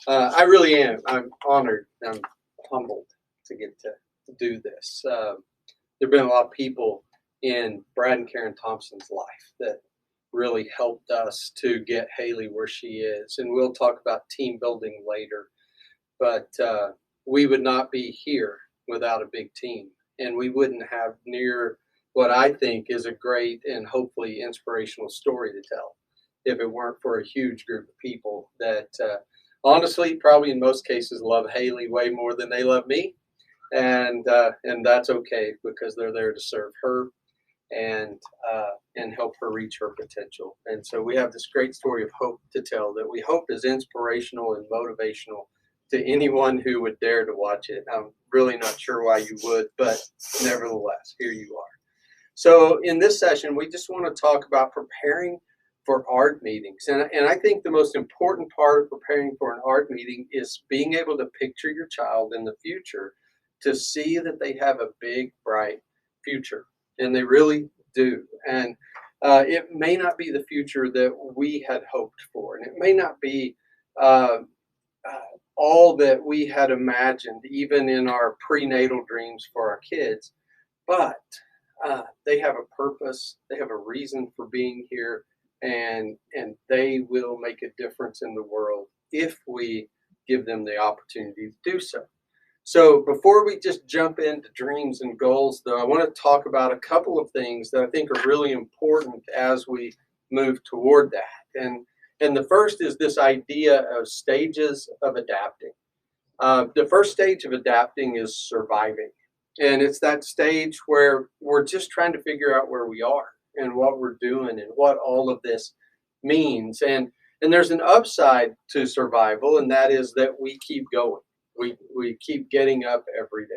I really am. I'm honored. I'm humbled to get to do this. There have been a lot of people in Brad and Karen Thompson's life that really helped us to get Haley where she is. And we'll talk about team building later. But we would not be here without a big team. And we wouldn't have near what I think is a great and hopefully inspirational story to tell if it weren't for a huge group of people that honestly, probably in most cases, love Haley way more than they love me, and that's okay because they're there to serve her and help her reach her potential. And so we have this great story of hope to tell that we hope is inspirational and motivational to anyone who would dare to watch it. I'm really not sure why you would, but nevertheless, here you are. So in this session, we just want to talk about preparing for ARD meetings. And I think the most important part of preparing for an ARD meeting is being able to picture your child in the future to see that they have a big, bright future. And they really do. And it may not be the future that we had hoped for. And it may not be uh, all that we had imagined, even in our prenatal dreams for our kids. But they have a purpose. They have a reason for being here, and they will make a difference in the world if we give them the opportunity to do so. So before we just jump into dreams and goals, though, I want to talk about a couple of things that I think are really important as we move toward that. And the first is this idea of stages of adapting. The first stage of adapting is surviving. And it's that stage where we're just trying to figure out where we are and what we're doing and what all of this means. And there's an upside to survival, and that is that we keep going. We keep getting up every day.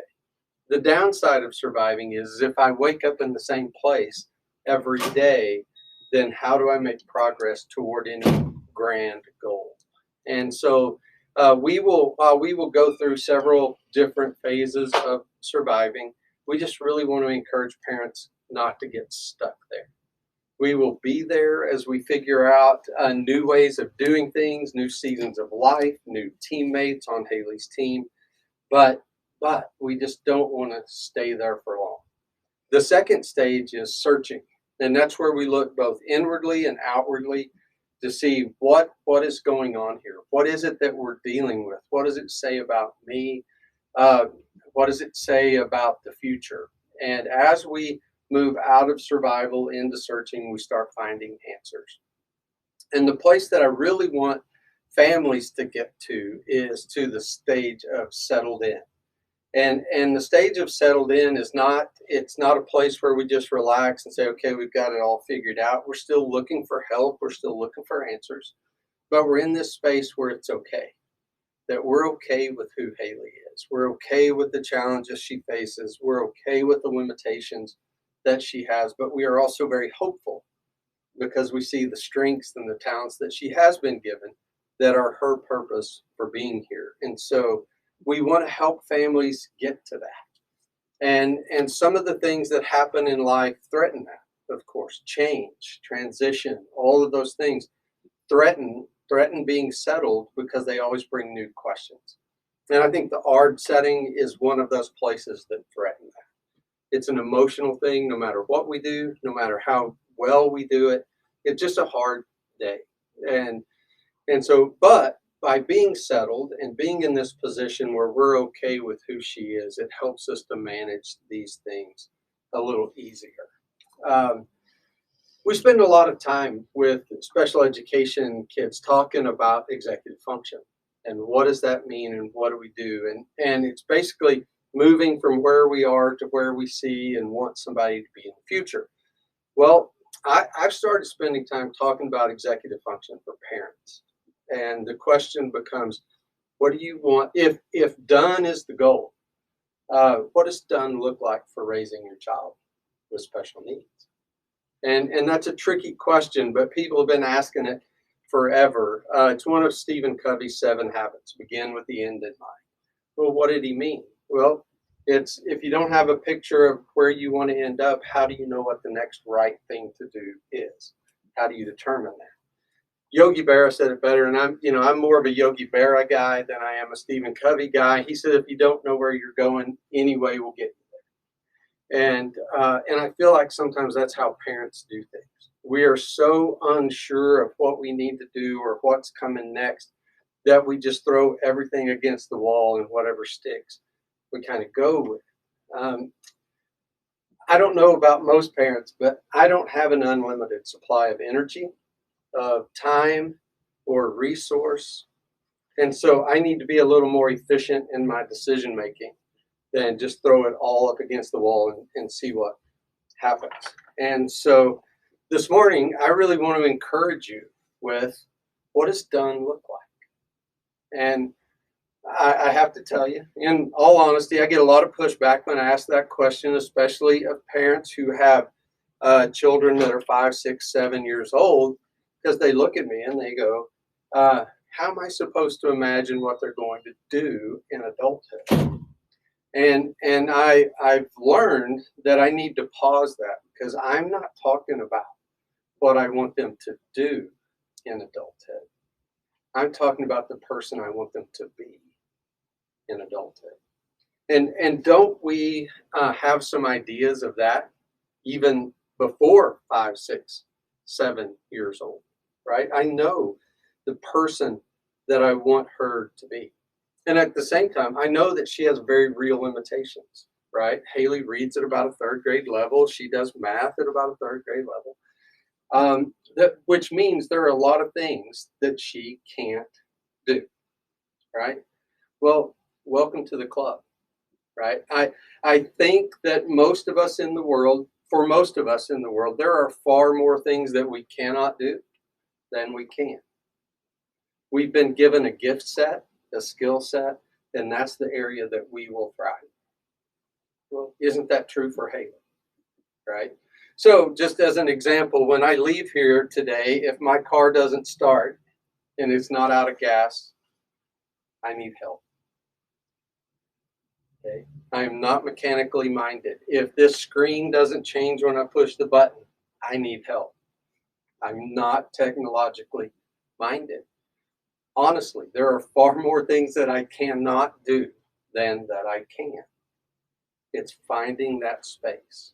The downside of surviving is if I wake up in the same place every day, then how do I make progress toward any grand goal? And so we will go through several different phases of surviving. We just really want to encourage parents not to get stuck there. We will be there as we figure out new ways of doing things, new seasons of life, new teammates on Haley's team, but we just don't want to stay there for long. The second stage is searching, and that's where we look both inwardly and outwardly to see what is going on here. What is it that we're dealing with? What does it say about me? What does it say about the future? And as we move out of survival into searching, we start finding answers. And the place that I really want families to get to is to the stage of settled in. And the stage of settled in is it's not a place where we just relax and say, okay, we've got it all figured out. We're still looking for help. We're still looking for answers. But we're in this space where it's okay, that we're okay with who Haley is. We're okay with the challenges she faces. We're okay with the limitations that she has. But we are also very hopeful because we see the strengths and the talents that she has been given that are her purpose for being here. And so we want to help families get to that. And some of the things that happen in life threaten that, of course. Change, transition, all of those things threaten being settled because they always bring new questions. And I think the ARD setting is one of those places that threaten that. It's an emotional thing no matter what we do, no matter how well we do it. It's just a hard day. And so, but by being settled and being in this position where we're okay with who she is, it helps us to manage these things a little easier. We spend a lot of time with special education kids talking about executive function and what does that mean and what do we do? And it's basically moving from where we are to where we see and want somebody to be in the future. Well, I've started spending time talking about executive function for parents. And the question becomes, what do you want? If done is the goal, what does done look like for raising your child with special needs? And that's a tricky question, but people have been asking it forever. It's one of Stephen Covey's 7 habits, begin with the end in mind. Well, what did he mean? Well, it's if you don't have a picture of where you want to end up, how do you know what the next right thing to do is? How do you determine that? Yogi Berra said it better, and I'm more of a Yogi Berra guy than I am a Stephen Covey guy. He said, if you don't know where you're going, any way will get you there. And I feel like sometimes that's how parents do things. We are so unsure of what we need to do or what's coming next that we just throw everything against the wall, and whatever sticks, we kind of go with. I don't know about most parents, but I don't have an unlimited supply of energy, of time, or resource. And so I need to be a little more efficient in my decision making than just throw it all up against the wall and see what happens. And so this morning, I really want to encourage you with, what does done look like? And I have to tell you, in all honesty, I get a lot of pushback when I ask that question, especially of parents who have children that are 5, 6, 7 years old, because they look at me and they go, how am I supposed to imagine what they're going to do in adulthood? And I've learned that I need to pause that, because I'm not talking about what I want them to do in adulthood. I'm talking about the person I want them to be in adulthood. And don't we have some ideas of that even before 5, 6, 7 years old, right? I know the person that I want her to be. And at the same time, I know that she has very real limitations, right? Haley reads at about a third grade level. She does math at about a third grade level, which means there are a lot of things that she can't do, right? Well, welcome to the club, right? I think that most of us in the world, for most of us in the world, there are far more things that we cannot do than we can. We've been given a gift set, a skill set, and that's the area that we will thrive. Well, isn't that true for Haley, right? So just as an example, when I leave here today, if my car doesn't start and it's not out of gas, I need help. Okay. I am not mechanically minded. If this screen doesn't change when I push the button, I need help. I'm not technologically minded. Honestly, there are far more things that I cannot do than that I can. It's finding that space.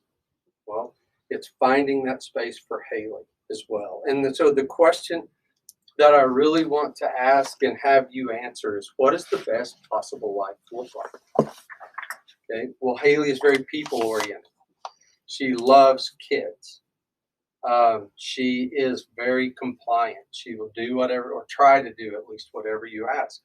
Well, it's finding that space for Haley as well. And so the question that I really want to ask and have you answer is, what does the best possible life look like? Okay. Well, Haley is very people oriented. She loves kids. She is very compliant. She will do whatever, or try to do at least whatever you ask.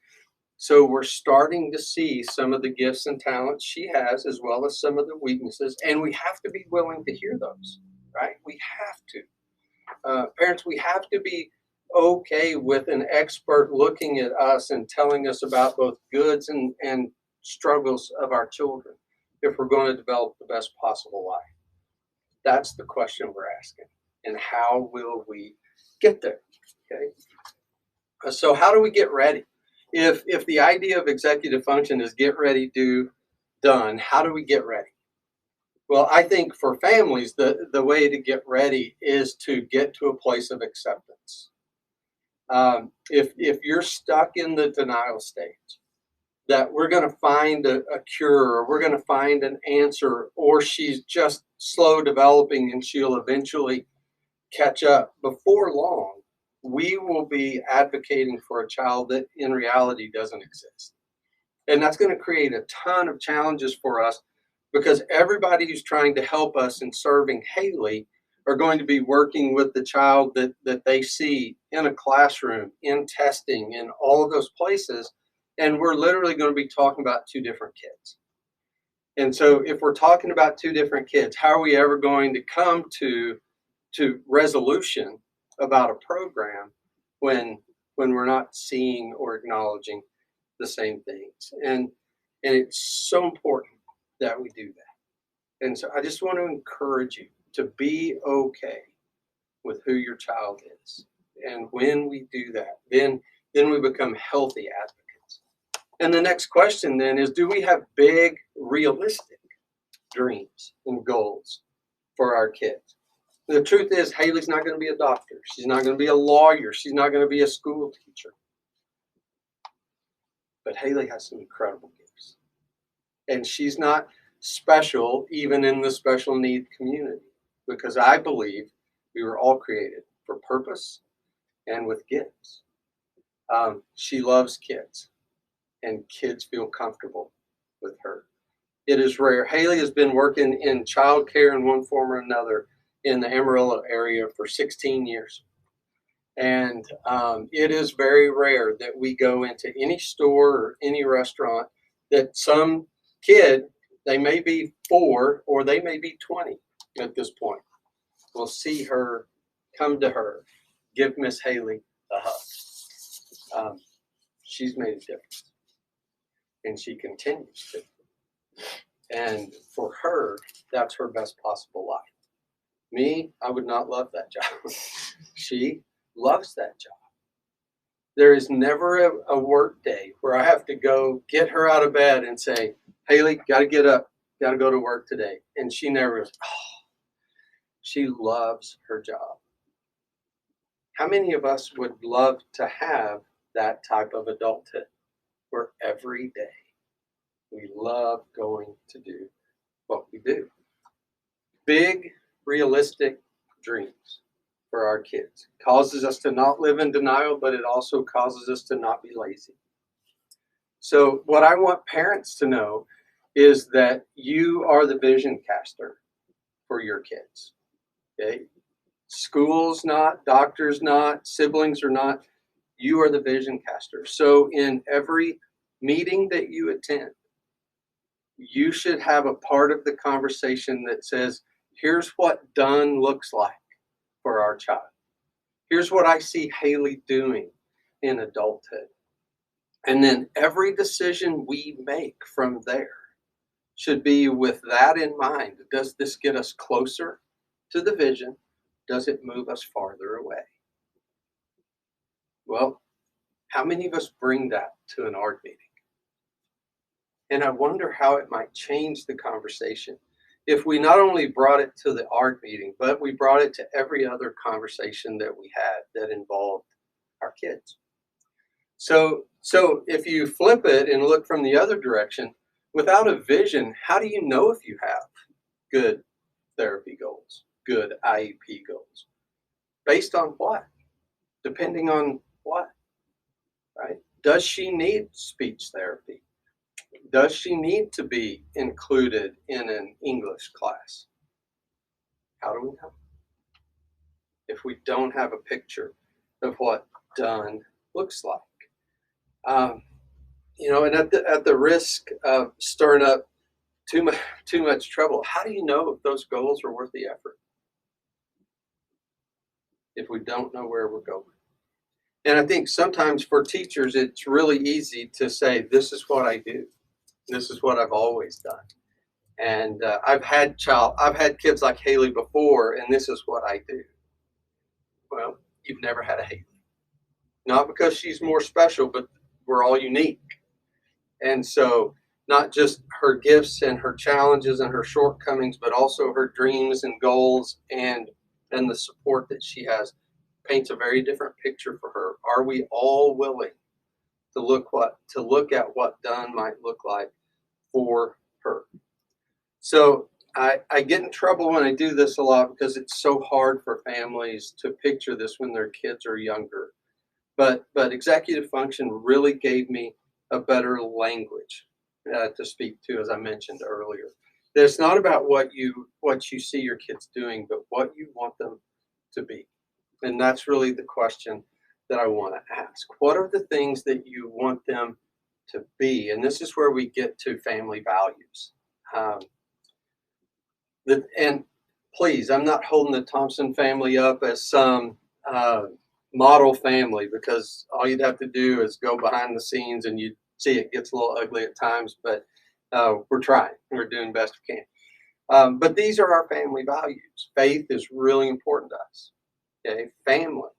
So we're starting to see some of the gifts and talents she has, as well as some of the weaknesses, and we have to be willing to hear those, right? We have to. Parents, we have to be okay with an expert looking at us and telling us about both goods and struggles of our children if we're going to develop the best possible life. That's the question we're asking. And how will we get there? Okay. So how do we get ready? If the idea of executive function is get ready, do, done, how do we get ready? Well, I think for families, the way to get ready is to get to a place of acceptance. If you're stuck in the denial stage, that we're going to find a cure, or we're going to find an answer, or she's just slow developing and she'll eventually catch up, before long, we will be advocating for a child that in reality doesn't exist. And that's going to create a ton of challenges for us, because everybody who's trying to help us in serving Haley are going to be working with the child that they see in a classroom, in testing, in all of those places. And we're literally going to be talking about two different kids. And so if we're talking about two different kids, how are we ever going to come to resolution about a program when we're not seeing or acknowledging the same things? And it's so important that we do that. And so I just want to encourage you to be okay with who your child is. And when we do that, then we become healthy advocates. And the next question then is, do we have big, realistic dreams and goals for our kids? The truth is, Haley's not going to be a doctor. She's not going to be a lawyer. She's not going to be a school teacher. But Haley has some incredible gifts. And she's not special even in the special need community, because I believe we were all created for purpose and with gifts. She loves kids, and kids feel comfortable with her. It is rare. Haley has been working in childcare in one form or another in the Amarillo area for 16 years. And it is very rare that we go into any store or any restaurant that some kid, they may be 4 or they may be 20 at this point, will see her, come to her, give Miss Haley a hug. She's made a difference, and she continues to. And for her, that's her best possible life. Me, I would not love that job. She loves that job. There is never a work day where I have to go get her out of bed and say, Haley, got to get up, got to go to work today. And she never goes, oh. She loves her job. How many of us would love to have that type of adulthood where every day we love going to do what we do? Big, realistic dreams for our kids. It causes us to not live in denial, but it also causes us to not be lazy. So what I want parents to know is that you are the vision caster for your kids. Okay? Schools not, doctors not, siblings are not. You are the vision caster. So in every meeting that you attend, you should have a part of the conversation that says, here's what done looks like for our child. Here's what I see Haley doing in adulthood. And then every decision we make from there should be with that in mind. Does this get us closer to the vision? Does it move us farther away? Well, how many of us bring that to an ARD meeting? And I wonder how it might change the conversation if we not only brought it to the ARD meeting, but we brought it to every other conversation that we had that involved our kids. So if you flip it and look from the other direction, without a vision, how do you know if you have good therapy goals, good IEP goals? Based on what? Depending on what, right? Does she need speech therapy? Does she need to be included in an English class? How do we know? If we don't have a picture of what done looks like. And at the risk of stirring up too much trouble, how do you know if those goals are worth the effort? If we don't know where we're going. And I think sometimes for teachers, it's really easy to say, this is what I do. This is what I've always done. And I've had kids like Haley before, and this is what I do. Well, you've never had a Haley. Not because she's more special, but we're all unique. And so not just her gifts and her challenges and her shortcomings, but also her dreams and goals and the support that she has paints a very different picture for her. Are we all willing to look at what done might look like for her? So I get in trouble when I do this a lot because it's so hard for families to picture this when their kids are younger. But executive function really gave me a better language to speak to, as I mentioned earlier. It's not about what you see your kids doing, but what you want them to be. And that's really the question that I want to ask. What are the things that you want them to be? And this is where we get to family values. And please, I'm not holding the Thompson family up as some model family, because all you'd have to do is go behind the scenes and you'd see it gets a little ugly at times, but we're trying. We're doing best we can. But these are our family values. Faith is really important to us. Okay, family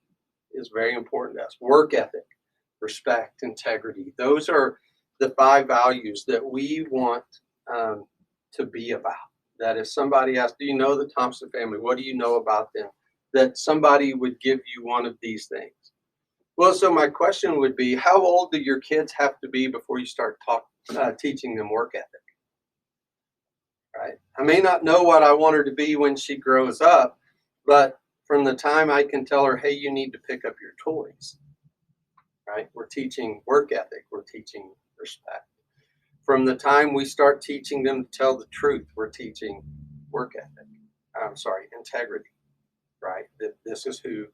is very important to us. Work ethic, respect, integrity. Those are the 5 values that we want to be about. that if somebody asked, do you know the Thompson family? What do you know about them? That somebody would give you one of these things. Well, so my question would be, how old do your kids have to be before you start teaching them work ethic? Right? I may not know what I want her to be when she grows up, but from the time I can tell her, hey, you need to pick up your toys, right? We're teaching work ethic. We're teaching respect. From the time we start teaching them to tell the truth, we're teaching work ethic. Integrity, right? That this is who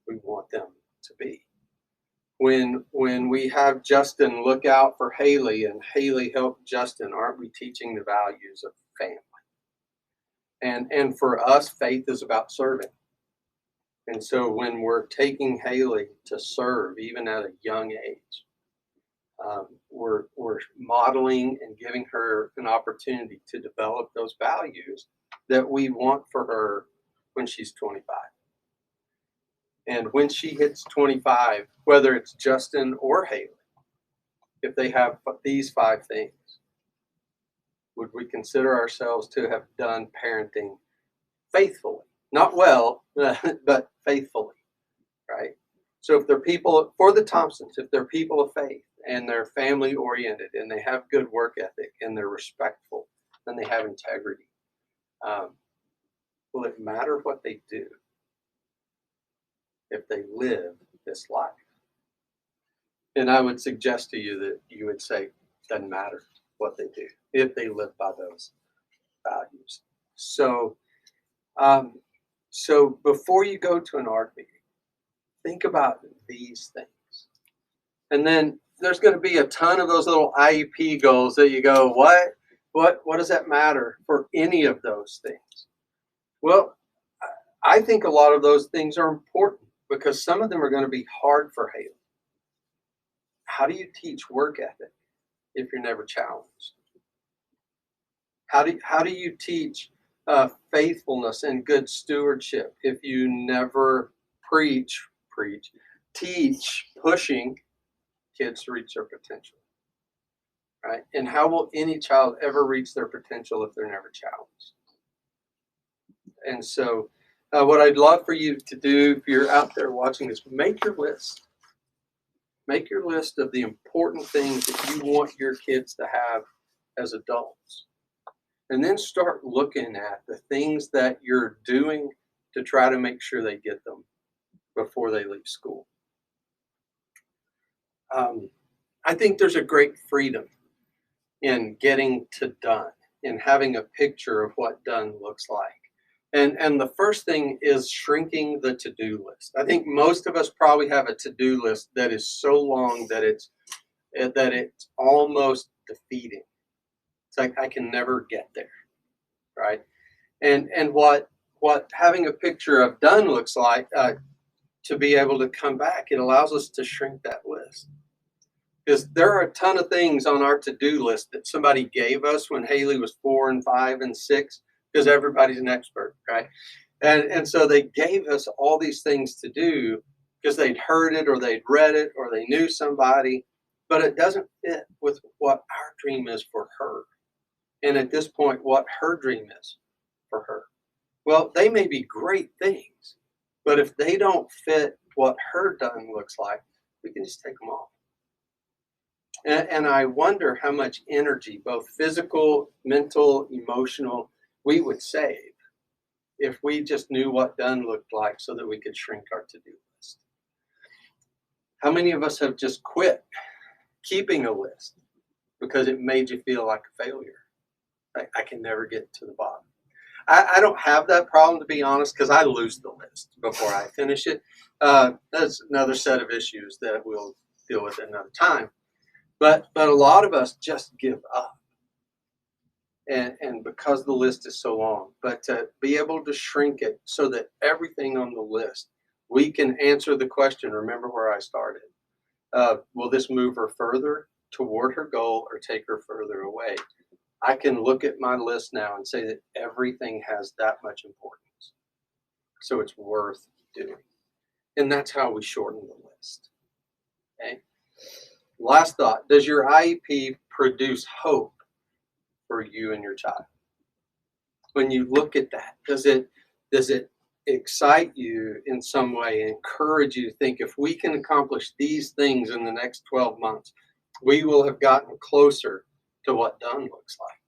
we want them to be. When we have Justin look out for Haley and Haley help Justin, aren't we teaching the values of family? And for us, faith is about serving. And so when we're taking Haley to serve, even at a young age, we're modeling and giving her an opportunity to develop those values that we want for her when she's 25. And when she hits 25, whether it's Justin or Haley, if they have these 5 things, would we consider ourselves to have done parenting faithfully? Not well, but faithfully, right? So if they're people, for the Thompsons, if they're people of faith and they're family oriented and they have good work ethic and they're respectful and they have integrity, will it matter what they do if they live this life? And I would suggest to you that you would say, doesn't matter what they do if they live by those values. So, so before you go to an ARC meeting, think about these things. And then there's going to be a ton of those little IEP goals that you go, what does that matter for any of those things? Well, I think a lot of those things are important because some of them are going to be hard for Haley. How do you teach work ethic if you're never challenged? How do you teach faithfulness and good stewardship if you never teach pushing kids to reach their potential, right? And how will any child ever reach their potential if they're never challenged? And so what I'd love for you to do, if you're out there watching this, make your list. Make your list of the important things that you want your kids to have as adults. And then start looking at the things that you're doing to try to make sure they get them before they leave school. I think there's a great freedom in getting to done, in having a picture of what done looks like. And the first thing is shrinking the to-do list. I think most of us probably have a to-do list that is so long that it's almost defeating. It's like I can never get there, right? And what having a picture of done looks like, to be able to come back, it allows us to shrink that list. Because there are a ton of things on our to-do list that somebody gave us when Haley was 4 and 5 and 6, because everybody's an expert, right? And so they gave us all these things to do because they'd heard it or they'd read it or they knew somebody, but it doesn't fit with what our dream is for her. And at this point, what her dream is for her. Well, they may be great things, but if they don't fit what her done looks like, we can just take them off. And I wonder how much energy, both physical, mental, emotional, we would save if we just knew what done looked like so that we could shrink our to-do list. How many of us have just quit keeping a list because it made you feel like a failure? I can never get to the bottom. I don't have that problem, to be honest, because I lose the list before I finish it. That's another set of issues that we'll deal with another time. But a lot of us just give up. And because the list is so long, but to be able to shrink it so that everything on the list, we can answer the question, remember where I started. Will this move her further toward her goal or take her further away? I can look at my list now and say that everything has that much importance. So it's worth doing. And that's how we shorten the list. Okay. Last thought, does your IEP produce hope for you and your child? when you look at that? Does it excite you in some way, encourage you to think if we can accomplish these things in the next 12 months, we will have gotten closer to what done looks like?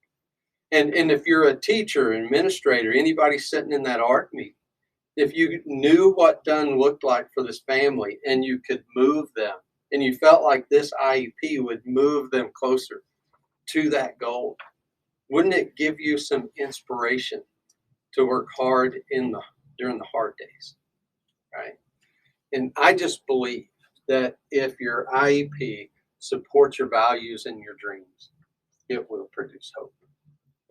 And if you're a teacher, administrator, anybody sitting in that ARC meeting, if you knew what done looked like for this family and you could move them, and you felt like this IEP would move them closer to that goal, wouldn't it give you some inspiration to work hard during the hard days, right? And I just believe that if your IEP supports your values and your dreams, it will produce hope.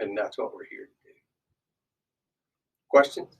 And that's what we're here to do. Questions?